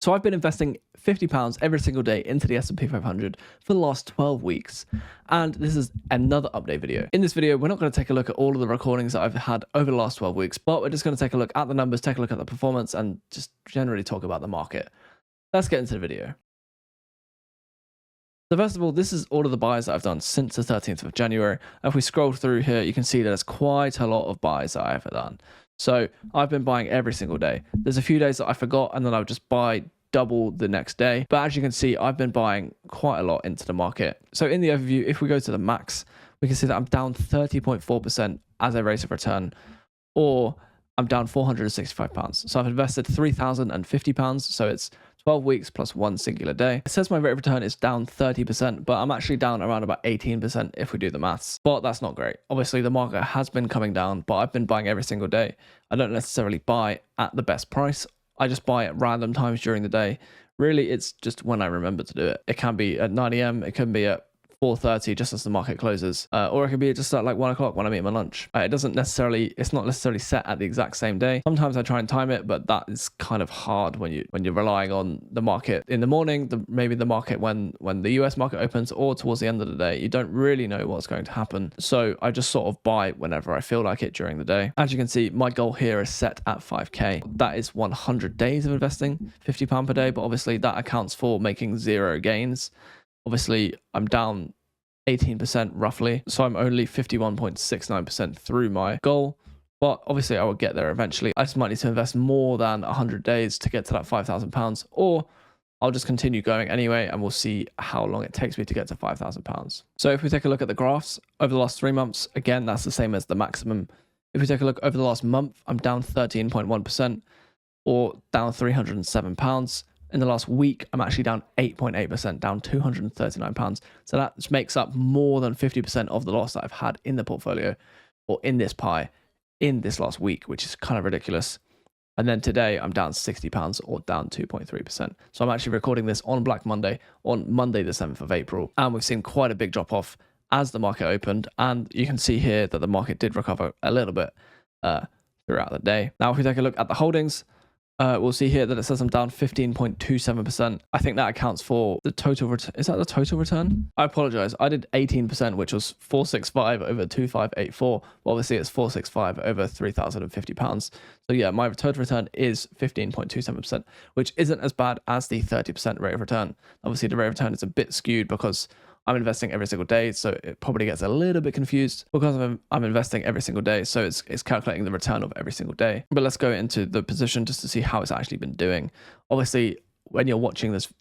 So I've been investing £50 every single day into the S&P 500 for the last 12 weeks. And this is another update video. In this video, we're not going to take a look at all of the recordings that I've had over the last 12 weeks, but we're just going to take a look at the numbers, take a look at the performance, and just generally talk about the market. Let's get into the video. So first of all, this is all of the buys that I've done since the 13th of January. If we scroll through here, you can see that there's quite a lot of buys that I've done. So I've been buying every single day. There's a few days that I forgot and then I would just buy double the next day. But as you can see, I've been buying quite a lot into the market. So in the overview, if we go to the max, we can see that I'm down 30.4% as a rate of return, or I'm down £465. So I've invested £3,050. So it's 12 weeks plus one singular day. It says my rate of return is down 30%, but I'm actually down around about 18% if we do the maths. But that's not great. Obviously, the market has been coming down, but I've been buying every single day. I don't necessarily buy at the best price. I just buy at random times during the day. Really, it's just when I remember to do it. It can be at 9 a.m. It can be at 4:30 just as the market closes, or it could be just at like 1 o'clock when I'm eating my lunch. It's not necessarily set at the exact same day. Sometimes I try and time it, but that is kind of hard when you're relying on the market in the morning, maybe the market when the US market opens, or towards the end of the day. You don't really know what's going to happen. So I just sort of buy whenever I feel like it during the day. As you can see, my goal here is set at 5k. That is 100 days of investing, £50 per day, but obviously that accounts for making zero gains. Obviously, I'm down 18% roughly, so I'm only 51.69% through my goal, but obviously I will get there eventually. I just might need to invest more than 100 days to get to that £5,000, or I'll just continue going anyway, and we'll see how long it takes me to get to £5,000. So if we take a look at the graphs over the last 3 months, again, that's the same as the maximum. If we take a look over the last month, I'm down 13.1%, or down £307. In the last week, I'm actually down 8.8%, down £239. So that makes up more than 50% of the loss that I've had in the portfolio, or in this pie, in this last week, which is kind of ridiculous. And then today, I'm down £60, or down 2.3%. So I'm actually recording this on Black Monday, on Monday the 7th of April. And we've seen quite a big drop off as the market opened. And you can see here that the market did recover a little bit throughout the day. Now, if we take a look at the holdings, we'll see here that it says I'm down 15.27%. I think that accounts for the total return. Is that the total return? I apologize. I did 18%, which was 465 over 2584. Well, obviously, it's 465 over £3,050. So yeah, my total return is 15.27%, which isn't as bad as the 30% rate of return. Obviously, the rate of return is a bit skewed because I'm investing every single day, so it probably gets a little bit confused because I'm investing every single day, so it's calculating the return of every single day. But let's go into the position just to see how it's actually been doing. Obviously, when you're watching this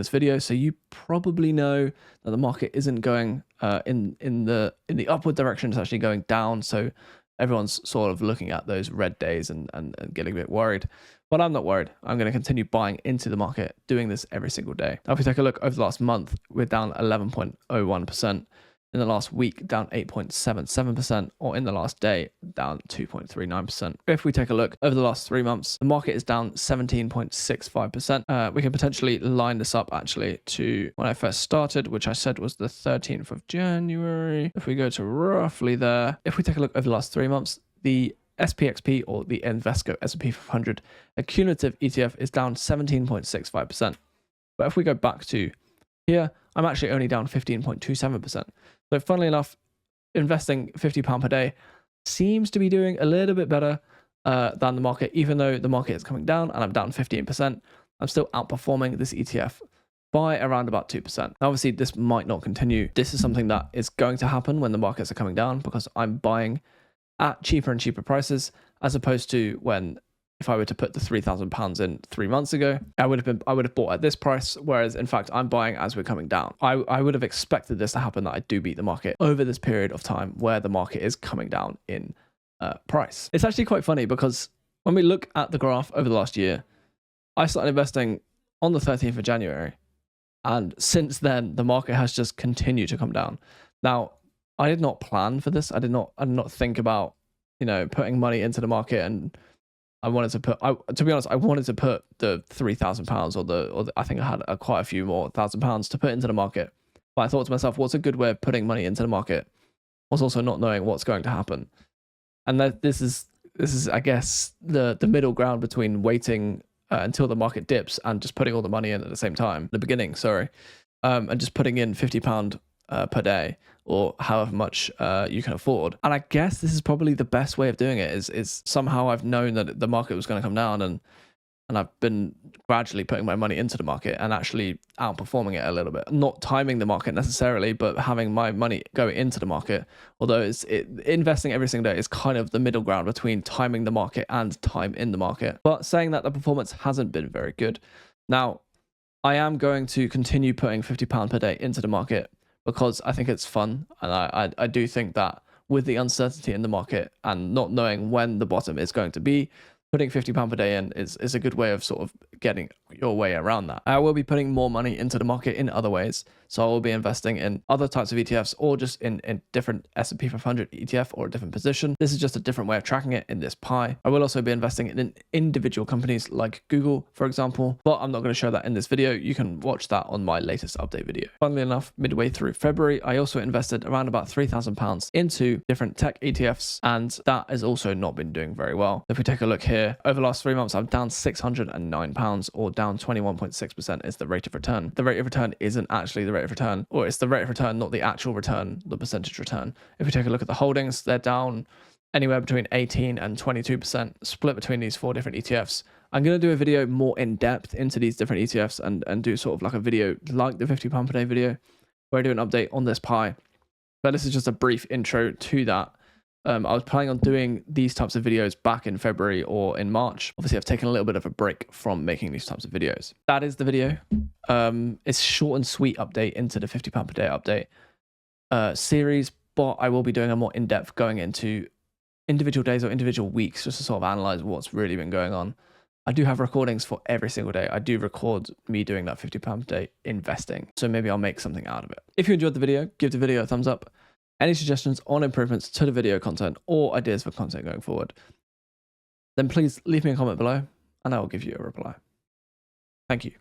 video, so you probably know that the market isn't going in the upward direction. It's actually going down. So everyone's sort of looking at those red days and getting a bit worried. But I'm not worried. I'm going to continue buying into the market, doing this every single day. Now, if we take a look over the last month, we're down 11.01%. In the last week, down 8.77%, or in the last day, down 2.39%. If we take a look over the last 3 months, the market is down 17.65%. We can potentially line this up actually to when I first started, which I said was the 13th of January. If we go to roughly there, if we take a look over the last 3 months, the SPXP, or the Invesco S&P 500, a cumulative ETF, is down 17.65%. But if we go back to here, I'm actually only down 15.27%. So funnily enough, investing £50 per day seems to be doing a little bit better than the market, even though the market is coming down and I'm down 15%. I'm still outperforming this ETF by around about 2%. Now, obviously, this might not continue. This is something that is going to happen when the markets are coming down, because I'm buying at cheaper and cheaper prices, as opposed to when, if I were to put the £3,000 in 3 months ago, I would have bought at this price. Whereas in fact, I'm buying as we're coming down. I would have expected this to happen, that I do beat the market over this period of time where the market is coming down in price. It's actually quite funny because when we look at the graph over the last year, I started investing on the 13th of January. And since then, the market has just continued to come down. Now, I did not plan for this. I did not think about, putting money into the market, and I wanted to put, to be honest, I wanted to put the £3,000 or I think I had quite a few more £1,000 to put into the market. But I thought to myself, what's a good way of putting money into the market? Was also not knowing what's going to happen. And this is, I guess, the middle ground between waiting until the market dips and just putting all the money in at the same time, the beginning, sorry, and just putting in £50 per day or however much you can afford. And I guess this is probably the best way of doing it is somehow I've known that the market was going to come down, and I've been gradually putting my money into the market and actually outperforming it a little bit. Not timing the market necessarily, but having my money go into the market. Although investing every single day is kind of the middle ground between timing the market and time in the market. But saying that, the performance hasn't been very good. Now, I am going to continue putting £50 per day into the market because I think it's fun. And I do think that with the uncertainty in the market and not knowing when the bottom is going to be, putting £50 per day in is a good way of sort of getting your way around that. I will be putting more money into the market in other ways. So I will be investing in other types of ETFs or just in different S&P 500 ETF or a different position. This is just a different way of tracking it in this pie. I will also be investing in individual companies like Google, for example, but I'm not going to show that in this video. You can watch that on my latest update video. Funnily enough, midway through February, I also invested around about £3,000 into different tech ETFs, and that has also not been doing very well. If we take a look here, over the last 3 months, I'm down £609, or down 21.6% is the rate of return. The rate of return isn't actually the rate of return, or it's the rate of return, not the actual return, the percentage return. If we take a look at the holdings, they're down anywhere between 18 and 22% split between these 4 different ETFs. I'm going to do a video more in depth into these different ETFs and do sort of like a video like the £50 per day video where I do an update on this pie. But this is just a brief intro to that. I was planning on doing these types of videos back in February or in March. Obviously, I've taken a little bit of a break from making these types of videos. That is the video. It's short and sweet update into the £50 per day update series, but I will be doing a more in-depth going into individual days or individual weeks just to sort of analyze what's really been going on. I do have recordings for every single day. I do record me doing that £50 per day investing. So maybe I'll make something out of it. If you enjoyed the video, give the video a thumbs up. Any suggestions on improvements to the video content or ideas for content going forward, then please leave me a comment below and I will give you a reply. Thank you.